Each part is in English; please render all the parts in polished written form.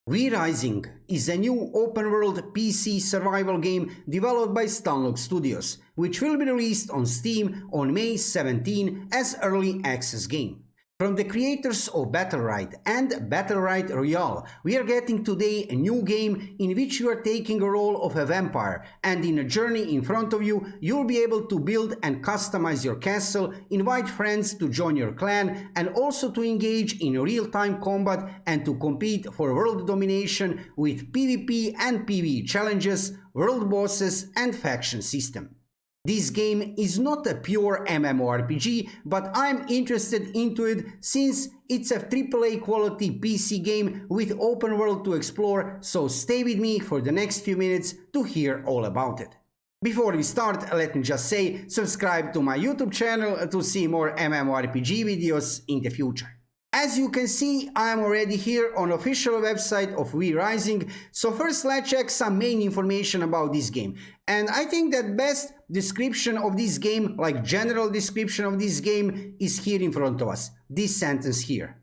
We Rising is a new open-world PC survival game developed by Stunlock Studios, which will be released on Steam on May 17 as early access game. From the creators of Battlerite and Battlerite Royale, we are getting today a new game in which you are taking a role of a vampire, and in a journey in front of you, you'll be able to build and customize your castle, invite friends to join your clan, and also to engage in real-time combat and to compete for world domination with PvP and PvE challenges, world bosses, and faction system. This game is not a pure MMORPG, but I'm interested into it since it's a AAA quality PC game with open world to explore, so stay with me for the next few minutes to hear all about it. Before we start, let me just say, subscribe to my YouTube channel to see more MMORPG videos in the future. As you can see, I am already here on official website of We Rising, so first let's check some main information about this game. And I think that best description of this game, like general description of this game, is here in front of us. This sentence here.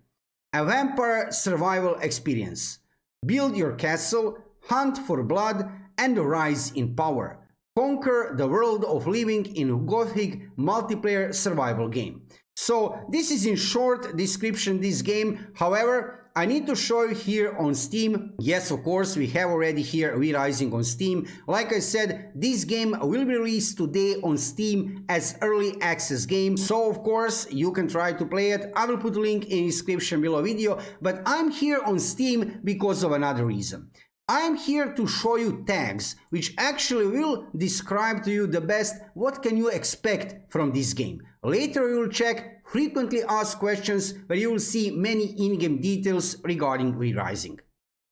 A vampire survival experience. Build your castle, hunt for blood, and rise in power. Conquer the world of living in Gothic multiplayer survival game. So this is in short description this game. However, I need to show you here on Steam. Yes, of course, we have already here We Rising on Steam. Like I said, this game will be released today on Steam as early access game. So of course, you can try to play it. I will put a link in the description below video. But I'm here on Steam because of another reason. I'm here to show you tags, which actually will describe to you the best what can you expect from this game. Later you will check frequently asked questions where you will see many in-game details regarding We Rising.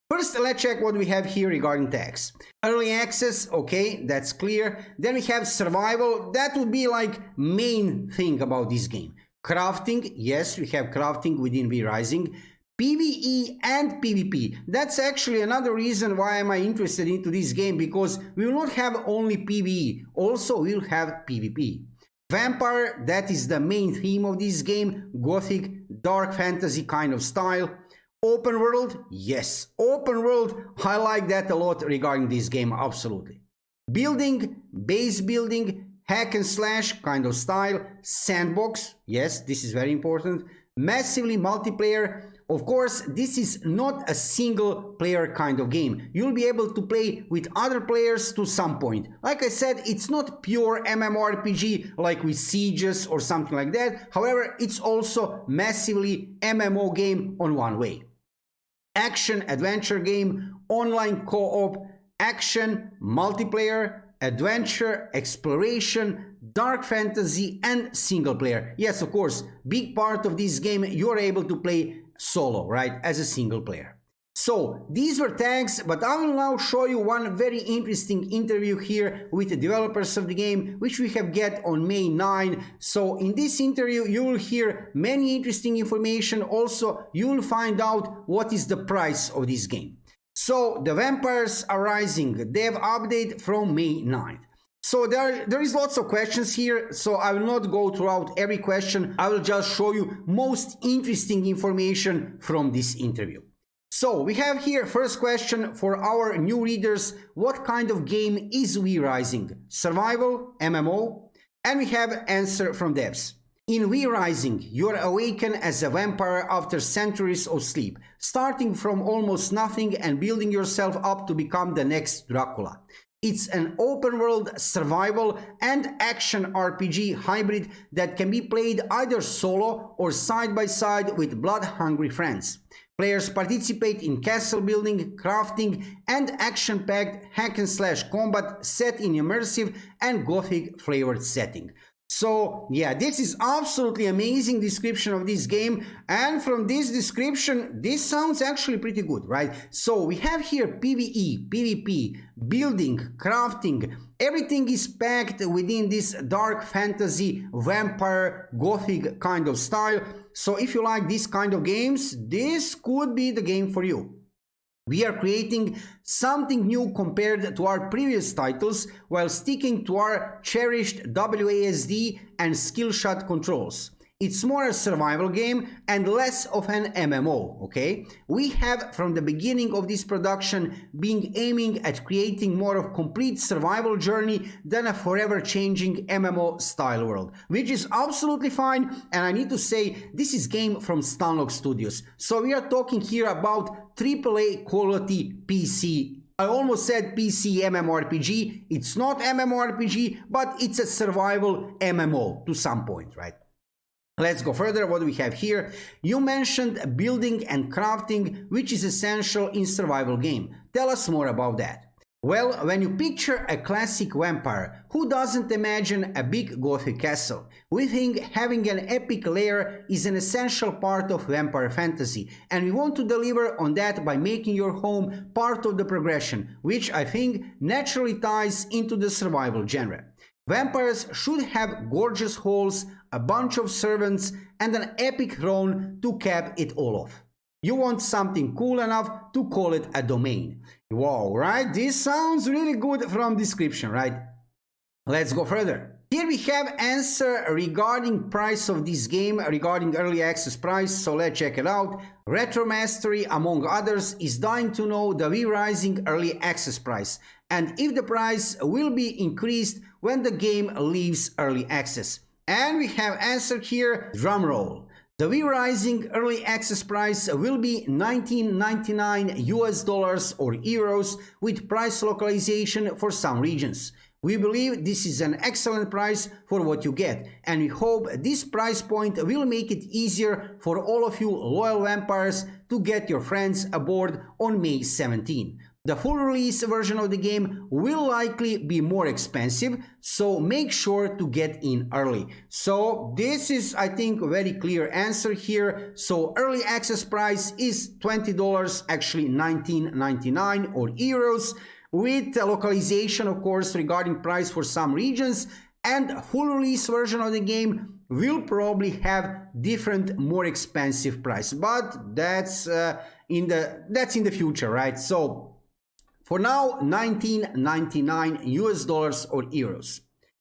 First, let's check what we have here regarding tags. Early access, okay, that's clear. Then we have survival, that would be like main thing about this game. Crafting, yes, we have crafting within We Rising. PvE and PvP. That's actually another reason why am I interested into this game, because we will not have only PvE, also we'll have PvP. Vampire, that is the main theme of this game, Gothic, dark fantasy kind of style. Open world, yes, open world, I like that a lot regarding this game, absolutely. Building, base building, hack and slash kind of style, sandbox, yes, this is very important. Massively multiplayer. Of course, this is not a single player kind of game. You'll be able to play with other players to some point. Like I said, it's not pure MMORPG like with Sieges or something like that. However, it's also massively MMO game on one way. Action adventure game, online co-op, action, multiplayer, adventure, exploration, dark fantasy, and single player. Yes, of course, big part of this game you're able to play solo, right, as a single player. So these were tags, but I will now show you one very interesting interview here with the developers of the game, which we have get on May 9. So in this interview you will hear many interesting information. Also you will find out what is the price of this game. So the Vampires Are Rising dev update from May 9th. So there is lots of questions here, so I will not go throughout every question. I will just show you most interesting information from this interview. So we have here first question for our new readers. What kind of game is We Rising? Survival, MMO? And we have answer from devs. In We Rising, you are awakened as a vampire after centuries of sleep, starting from almost nothing and building yourself up to become the next Dracula. It's an open-world survival and action RPG hybrid that can be played either solo or side-by-side with blood-hungry friends. Players participate in castle building, crafting, and action-packed hack-and-slash combat set in immersive and Gothic-flavored setting. So yeah, this is absolutely amazing description of this game, and from this description this sounds actually pretty good, right? So we have here PvE, PvP, building, crafting, everything is packed within this dark fantasy vampire Gothic kind of style. So if you like this kind of games, this could be the game for you. We are creating something new compared to our previous titles while sticking to our cherished WASD and skill shot controls. It's more a survival game and less of an MMO, okay? We have from the beginning of this production been aiming at creating more of complete survival journey than a forever changing MMO style world, which is absolutely fine. And I need to say, this is game from Stunlock Studios. So we are talking here about AAA quality PC. I almost said PC MMORPG. It's not MMORPG, but it's a survival MMO to some point, right? Let's go further. What do we have here? You mentioned building and crafting, which is essential in survival game. Tell us more about that. Well, when you picture a classic vampire, who doesn't imagine a big Gothic castle? We think having an epic lair is an essential part of vampire fantasy, and we want to deliver on that by making your home part of the progression, which I think naturally ties into the survival genre. Vampires should have gorgeous halls, a bunch of servants, and an epic throne to cap it all off. You want something cool enough to call it a domain. Wow, right? This sounds really good from description, right? Let's go further. Here we have answer regarding price of this game, regarding early access price, so let's check it out. Retro Mastery, among others, is dying to know the V Rising early access price, and if the price will be increased when the game leaves early access. And we have answered here, drumroll. The V Rising early access price will be $19.99 US or euros with price localization for some regions. We believe this is an excellent price for what you get, and we hope this price point will make it easier for all of you loyal vampires to get your friends aboard on May 17. The full release version of the game will likely be more expensive, so make sure to get in early. So this is, I think, a very clear answer here. So early access price is $20, actually $19.99 or euros, with localization, of course, regarding price for some regions, and full release version of the game will probably have different, more expensive price, but that's in the future, right? So for now, $19.99 US or euros.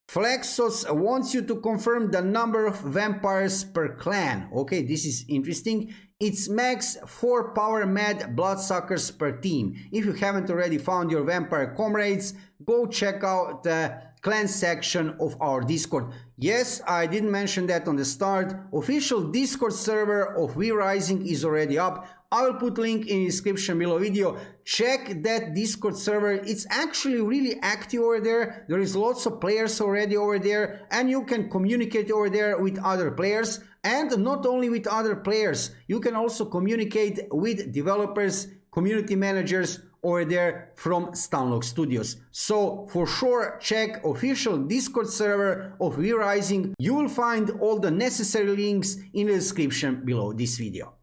Flexos wants you to confirm the number of vampires per clan. Okay, this is interesting. It's max 4 power mad bloodsuckers per team. If you haven't already found your vampire comrades, go check out the clan section of our Discord. Yes, I didn't mention that on the start. Official Discord server of V Rising is already up. I will put link in the description below video. Check that Discord server. It's actually really active over there. There is lots of players already over there, and you can communicate over there with other players. And not only with other players, you can also communicate with developers, community managers over there from Stunlock Studios. So for sure, check official Discord server of V Rising. You will find all the necessary links in the description below this video.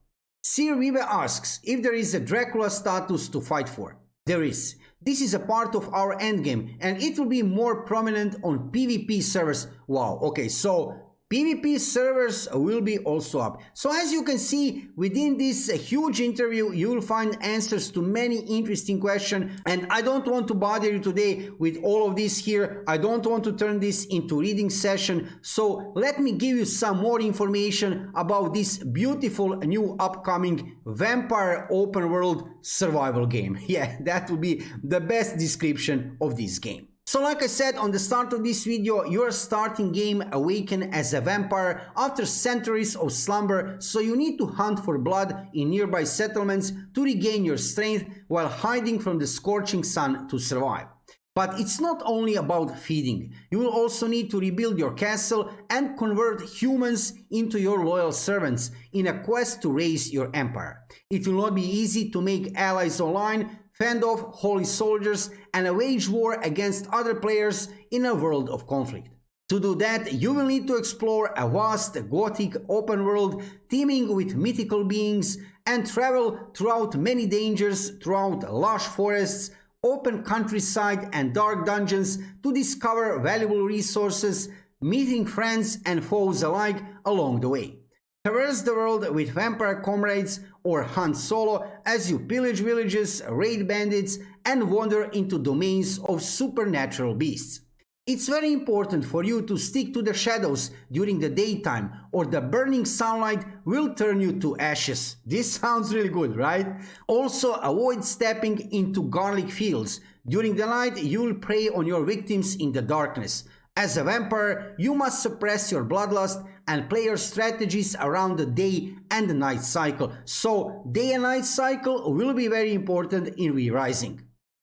Sir Vive asks if there is a Dracula status to fight for. There is. This is a part of our endgame, and it will be more prominent on PvP servers. Wow, okay, so PvP servers will be also up. So as you can see, within this huge interview, you will find answers to many interesting questions. And I don't want to bother you today with all of this here. I don't want to turn this into reading session. So let me give you some more information about this beautiful new upcoming vampire open world survival game. Yeah, that would be the best description of this game. So like I said on the start of this video, you are starting game awaken as a vampire after centuries of slumber, so you need to hunt for blood in nearby settlements to regain your strength while hiding from the scorching sun to survive. But it's not only about feeding. You will also need to rebuild your castle and convert humans into your loyal servants in a quest to raise your empire. It will not be easy to make allies online, fend off holy soldiers, and wage war against other players in a world of conflict. To do that, you will need to explore a vast Gothic open world teeming with mythical beings and travel throughout many dangers, throughout lush forests, open countryside and dark dungeons to discover valuable resources, meeting friends and foes alike along the way. Traverse the world with vampire comrades or hunt solo as you pillage villages, raid bandits, and wander into domains of supernatural beasts. It's very important for you to stick to the shadows during the daytime, or the burning sunlight will turn you to ashes. This sounds really good, right? Also, avoid stepping into garlic fields. During the night, you will prey on your victims in the darkness. As a vampire, you must suppress your bloodlust and play your strategies around the day and the night cycle. So, day and night cycle will be very important in Re-Rising.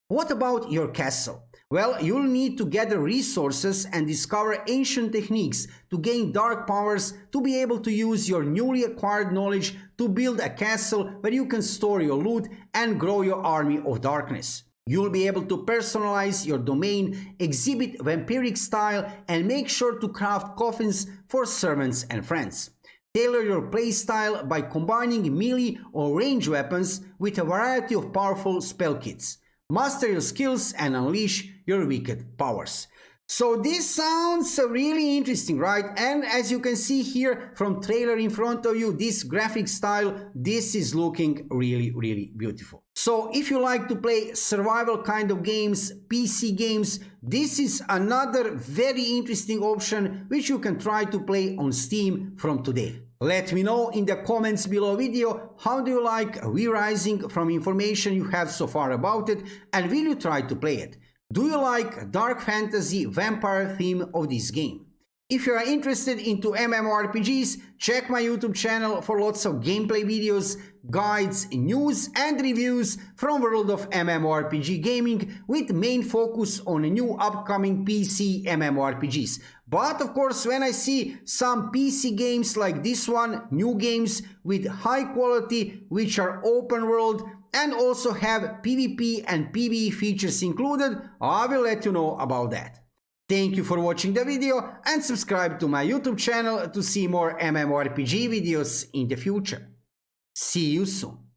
What about your castle? Well, you'll need to gather resources and discover ancient techniques to gain dark powers to be able to use your newly acquired knowledge to build a castle where you can store your loot and grow your army of darkness. You'll be able to personalize your domain, exhibit vampiric style, and make sure to craft coffins for servants and friends. Tailor your playstyle by combining melee or range weapons with a variety of powerful spell kits. Master your skills and unleash your wicked powers. So this sounds really interesting, right? And as you can see here from trailer in front of you, this graphic style, this is looking really beautiful. So if you like to play survival kind of games, PC games, this is another very interesting option which you can try to play on Steam from today. Let me know in the comments below video how do you like Re-Rising from information you have so far about it, and will you try to play it? Do you like dark fantasy vampire theme of this game? If you are interested into MMORPGs, check my YouTube channel for lots of gameplay videos, guides, news and reviews from world of MMORPG gaming with main focus on new upcoming PC MMORPGs. But of course, when I see some PC games like this one, new games with high quality which are open world and also have PvP and PvE features included, I will let you know about that. Thank you for watching the video and subscribe to my YouTube channel to see more MMORPG videos in the future. See you soon.